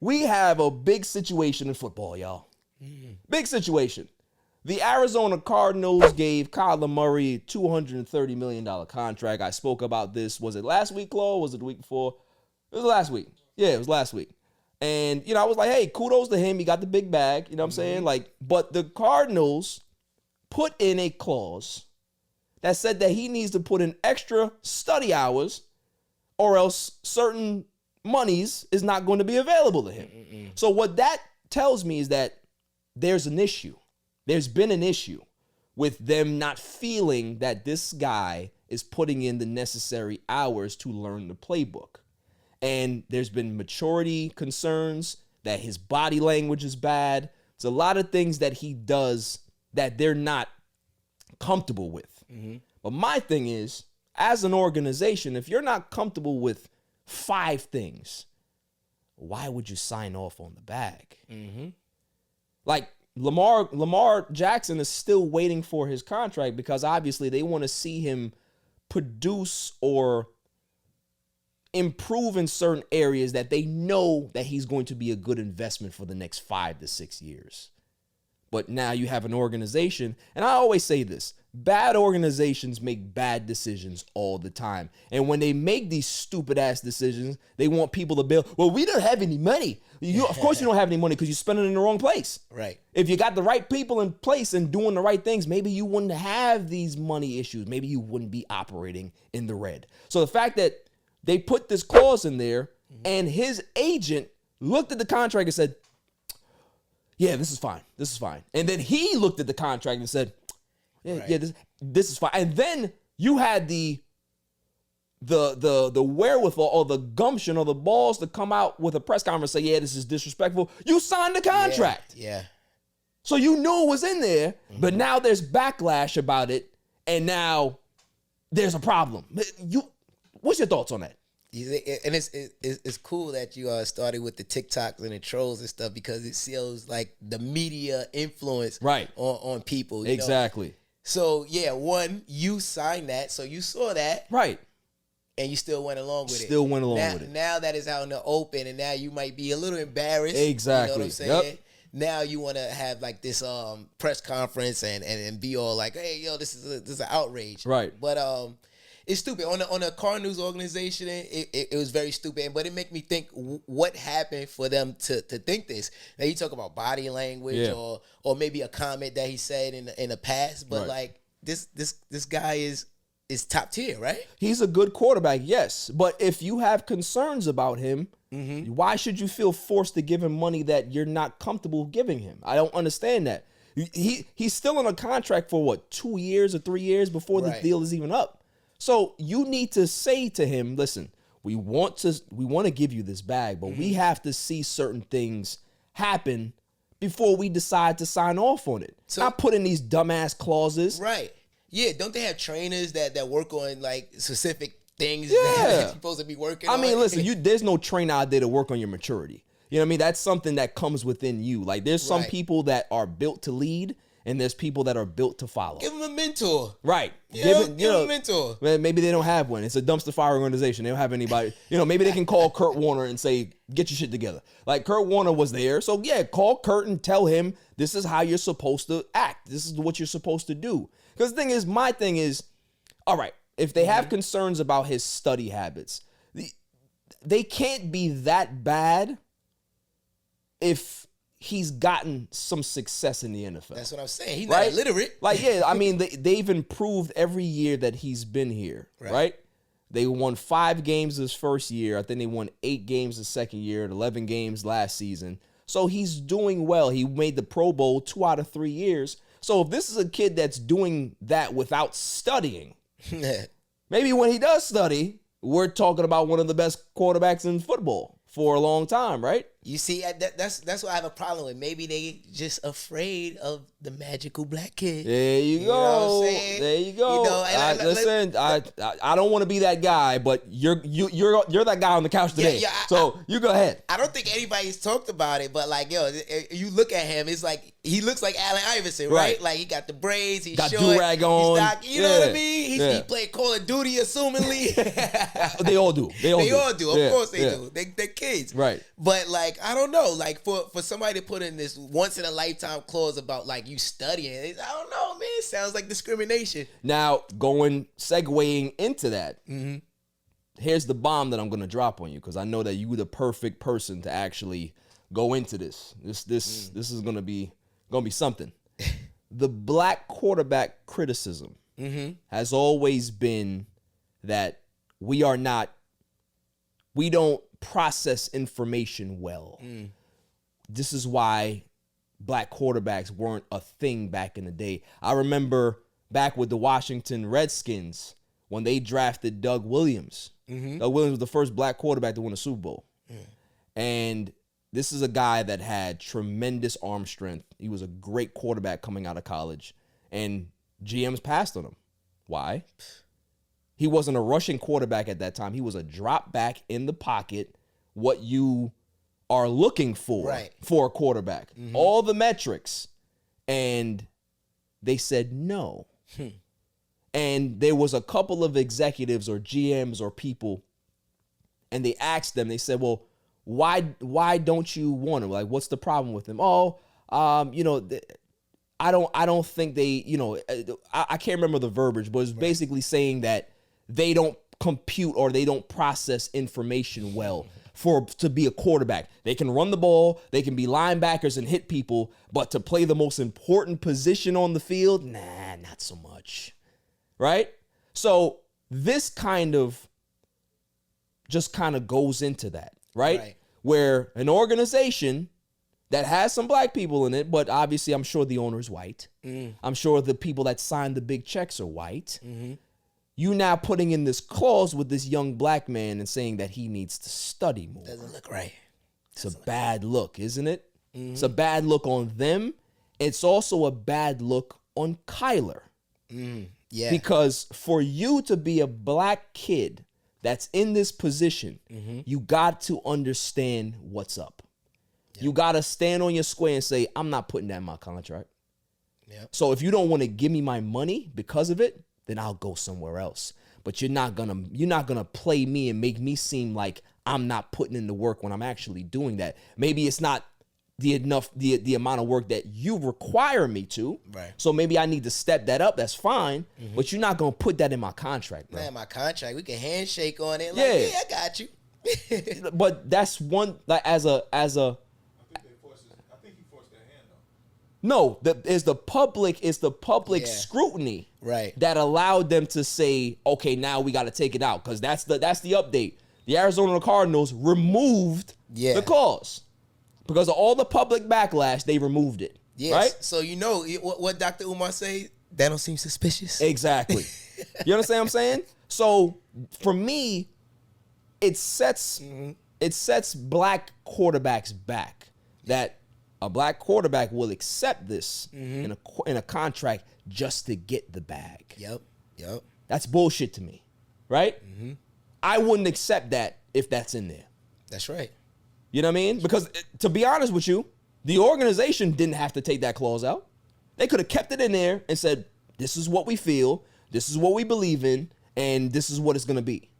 we have a big situation in football, y'all. Big situation. The Arizona Cardinals gave Kyler Murray a $230 million contract. I spoke about this. Was it last week, Chloe? Was it the week before? It was last week. Yeah, it was last week. And, I was like, hey, kudos to him. He got the big bag. You know what I'm saying? But the Cardinals put in a clause that said that he needs to put in extra study hours or else certain monies is not going to be available to him. So what that tells me is that there's an issue. There's been an issue with them not feeling that this guy is putting in the necessary hours to learn the playbook. And there's been maturity concerns, that his body language is bad. There's a lot of things that he does that they're not comfortable with. But my thing is, as an organization, if you're not comfortable with 5 things, why would you sign off on the bag? Like Lamar Jackson is still waiting for his contract because obviously they want to see him produce or improve in certain areas that they know that he's going to be a good investment for the next 5 to 6 years. But now you have an organization, and I always say this, bad organizations make bad decisions all the time. And when they make these stupid ass decisions, they want people to build, well, we don't have any money. Of course you don't have any money because you spend it in the wrong place. Right. If you got the right people in place and doing the right things, maybe you wouldn't have these money issues. Maybe you wouldn't be operating in the red. So the fact that they put this clause in there and his agent looked at the contract and said, yeah, this is fine. This is fine. And then he looked at the contract and said, yeah, this is fine. And then you had the wherewithal or the gumption or the balls to come out with a press conference and say, yeah, this is disrespectful. You signed the contract. Yeah. So you knew it was in there, but now there's backlash about it, and now there's a problem. What's your thoughts on that? And it's cool that you started with the TikToks and the trolls and stuff because it shows like the media influence on people. Exactly. Know? So yeah, one, you signed that, so you saw that. Right. And you still went along with it. Still went along with it. Now that it's out in the open and now you might be a little embarrassed. Exactly. You know what I'm saying? Yep. Now you want to have like this press conference and be all like, hey, yo, this is an outrage. Right. But it's stupid. On the Cardinals organization, it was very stupid. But it made me think what happened for them to think this. Now you talk about body language or maybe a comment that he said in the past. But like this guy is top tier, right? He's a good quarterback, yes. But if you have concerns about him, why should you feel forced to give him money that you're not comfortable giving him? I don't understand that. He's still on a contract for what, 2 years or 3 years before the deal is even up. So you need to say to him, listen, we want to give you this bag, but we have to see certain things happen before we decide to sign off on it. So, not put in these dumbass clauses. Right. Yeah, don't they have trainers that work on like specific things that you're supposed to be working on? I mean, listen, there's no trainer out there to work on your maturity. You know what I mean? That's something that comes within you. Like there's some people that are built to lead, and there's people that are built to follow. Give them a mentor. Right. Give them a mentor. Maybe they don't have one. It's a dumpster fire organization. They don't have anybody. Maybe they can call Kurt Warner and say, get your shit together. Like Kurt Warner was there. So yeah, call Kurt and tell him this is how you're supposed to act. This is what you're supposed to do. Because my thing is, all right, if they have concerns about his study habits, they can't be that bad if he's gotten some success in the NFL. That's what I'm saying. He's not illiterate. Like, yeah, I mean, they've improved every year that he's been here, right? They won 5 games his first year. I think they won 8 games the second year and 11 games last season. So he's doing well. He made the Pro Bowl 2 out of 3 years. So if this is a kid that's doing that without studying, maybe when he does study, we're talking about one of the best quarterbacks in football for a long time, right? You see, that's what I have a problem with. Maybe they just afraid of the magical black kid. There you go. Know what I'm saying? There you go. Listen, I don't want to be that guy, but you're that guy on the couch today. You go ahead. I don't think anybody's talked about it, but like, yo, you look at him, it's like he looks like Allen Iverson, right? Like he got the braids, he's got short, do-rag on. You know what I mean? He played Call of Duty, assumingly. They all do. They all do. Of course they do. They're kids, right? But like, like, I don't know, like for somebody to put in this once in a lifetime clause about like you studying, I don't know, man. It sounds like discrimination. Now, segueing into that, here's the bomb that I'm gonna drop on you, because I know that you're the perfect person to actually go into this. This is gonna be something. The black quarterback criticism has always been that we don't process information well. This is why black quarterbacks weren't a thing back in the day. I remember back with the Washington Redskins when they drafted Doug Williams. Doug Williams was the first black quarterback to win a Super Bowl. And this is a guy that had tremendous arm strength. He was a great quarterback coming out of college. And GMs passed on him. Why? He wasn't a rushing quarterback at that time. He was a drop back in the pocket, what you are looking for for a quarterback. All the metrics. And they said no. And there was a couple of executives or GMs or people, and they asked them, they said, well, why don't you want him? Like, what's the problem with him? I don't think they, I can't remember the verbiage, but it's basically saying that they don't compute or they don't process information well to be a quarterback. They can run the ball, they can be linebackers and hit people, but to play the most important position on the field, nah, not so much. Right? So this just kind of goes into that, right? Where an organization that has some black people in it, but obviously I'm sure the owner's white. I'm sure the people that signed the big checks are white. You now putting in this clause with this young black man and saying that he needs to study more. Doesn't look right. It's a bad look, isn't it? It's a bad look on them. It's also a bad look on Kyler. Yeah. Because for you to be a black kid that's in this position, you got to understand what's up. Yep. You got to stand on your square and say, I'm not putting that in my contract. Yep. So if you don't want to give me my money because of it, then I'll go somewhere else. But you're not gonna play me and make me seem like I'm not putting in the work when I'm actually doing that. Maybe it's not the amount of work that you require me to. Right. So maybe I need to step that up. That's fine. But you're not gonna put that in my contract, bro. Not in my contract. We can handshake on it. Like, yeah, I got you. But that's one, like as a I think he forced that hand though. No, it's the public scrutiny that allowed them to say, okay, now we got to take it out, because that's the update. The Arizona Cardinals removed the clause. Because of all the public backlash, they removed it. Yes. Right? So you know what Dr. Umar say? That don't seem suspicious. Exactly. You understand what I'm saying? So for me, it sets black quarterbacks back, that a black quarterback will accept this in a contract just to get the bag. Yep. That's bullshit to me, right? I wouldn't accept that if that's in there. That's right. You know what I mean? Because to be honest with you, the organization didn't have to take that clause out. They could have kept it in there and said, this is what we feel, this is what we believe in, and this is what it's going to be.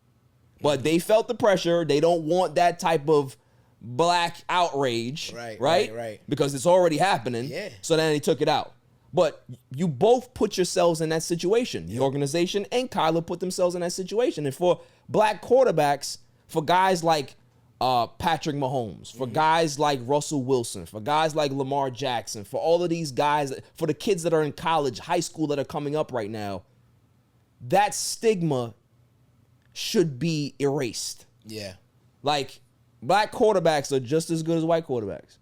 But they felt the pressure. They don't want that type of black outrage, right? Because it's already happening. Yeah. So then they took it out. But you both put yourselves in that situation. The organization and Kyler put themselves in that situation. And for black quarterbacks, for guys like Patrick Mahomes, for guys like Russell Wilson, for guys like Lamar Jackson, for all of these guys, for the kids that are in college, high school that are coming up right now, that stigma should be erased. Yeah. Like, black quarterbacks are just as good as white quarterbacks.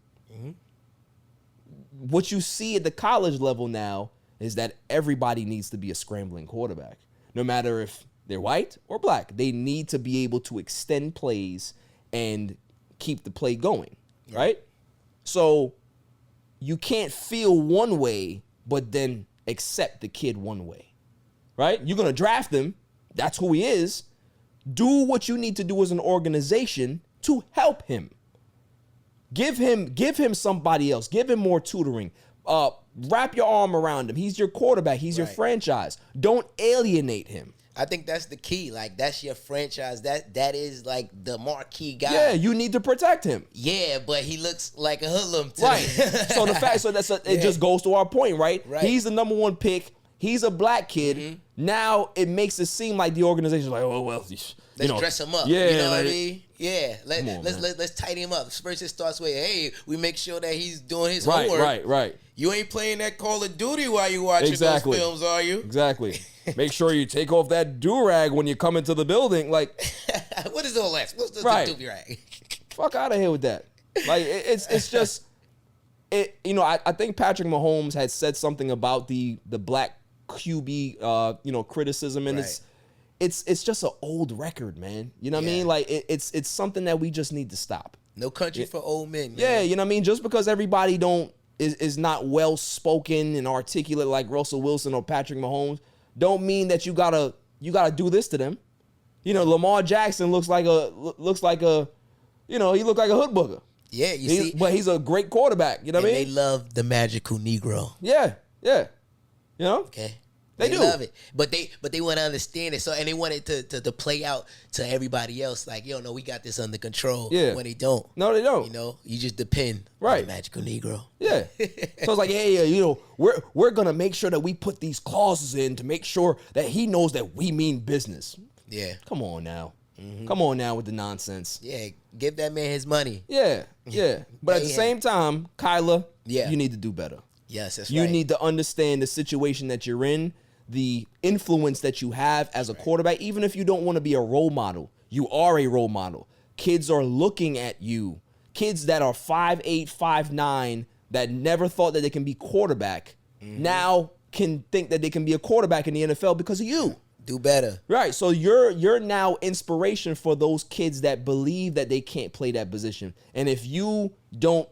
What you see at the college level now is that everybody needs to be a scrambling quarterback. No matter if they're white or black, they need to be able to extend plays and keep the play going, right? So you can't feel one way, but then accept the kid one way, right? You're going to draft him. That's who he is. Do what you need to do as an organization to help him. Give him somebody else. Give him more tutoring. Wrap your arm around him. He's your quarterback. He's your franchise. Don't alienate him. I think that's the key. Like, that's your franchise. That is like the marquee guy. Yeah, you need to protect him. Yeah, but he looks like a hoodlum. Right. So it just goes to our point, right? He's the number 1 pick. He's a black kid. Now it makes it seem like the organization's like, oh well, let's dress him up. Yeah, you know what I mean? Yeah, let's tighten him up. First it starts with, hey, we make sure that he's doing his homework. Right. You ain't playing that Call of Duty while you watching those films, are you? Exactly. Make sure you take off that do-rag when you come into the building. Like, what is all that? What's the do-rag? Fuck out of here with that. Like, it's just it. You know, I think Patrick Mahomes had said something about the black QB criticism, and it's just an old record, man. You know what I mean? Like, it's something that we just need to stop. No country for old men, man. Yeah, you know what I mean? Just because everybody is not well spoken and articulate like Russell Wilson or Patrick Mahomes, don't mean that you gotta do this to them. You know, Lamar Jackson looks like a he looked like a hood booger. Yeah, but he's a great quarterback. You know what I mean? They love the magical Negro. Yeah. You know? Okay. They do love it, but they want to understand it. So, and they want it to play out to everybody else. Like, no, we got this under control. Yeah. When they don't. No, they don't. You know, you just depend on the magical Negro. Yeah. So it's like, hey, we're gonna make sure that we put these clauses in to make sure that he knows that we mean business. Yeah. Come on now. Come on now with the nonsense. Yeah. Give that man his money. Yeah. But at the same time, Kyla, you need to do better. Yes, that's You right. need to understand the situation that you're in, the influence that you have as a quarterback. Even if you don't want to be a role model, you are a role model. Kids are looking at you. Kids that are 5'8", 5'9", that never thought that they can be quarterback, now can think that they can be a quarterback in the NFL because of you. Do better. Right. So you're now inspiration for those kids that believe that they can't play that position. And if you don't,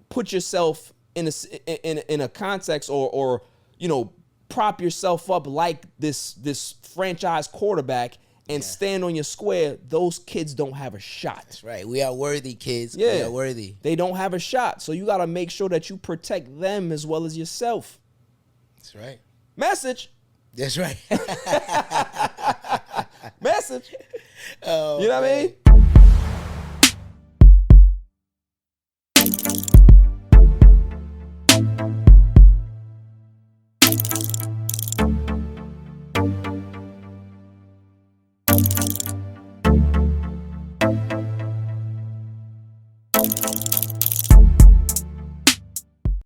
put yourself in a context or prop yourself up like this franchise quarterback and stand on your square, those kids don't have a shot. That's right. We are worthy, kids. Yeah. We are worthy. They don't have a shot. So you got to make sure that you protect them as well as yourself. That's right. Message. That's right. Message. You know what I mean?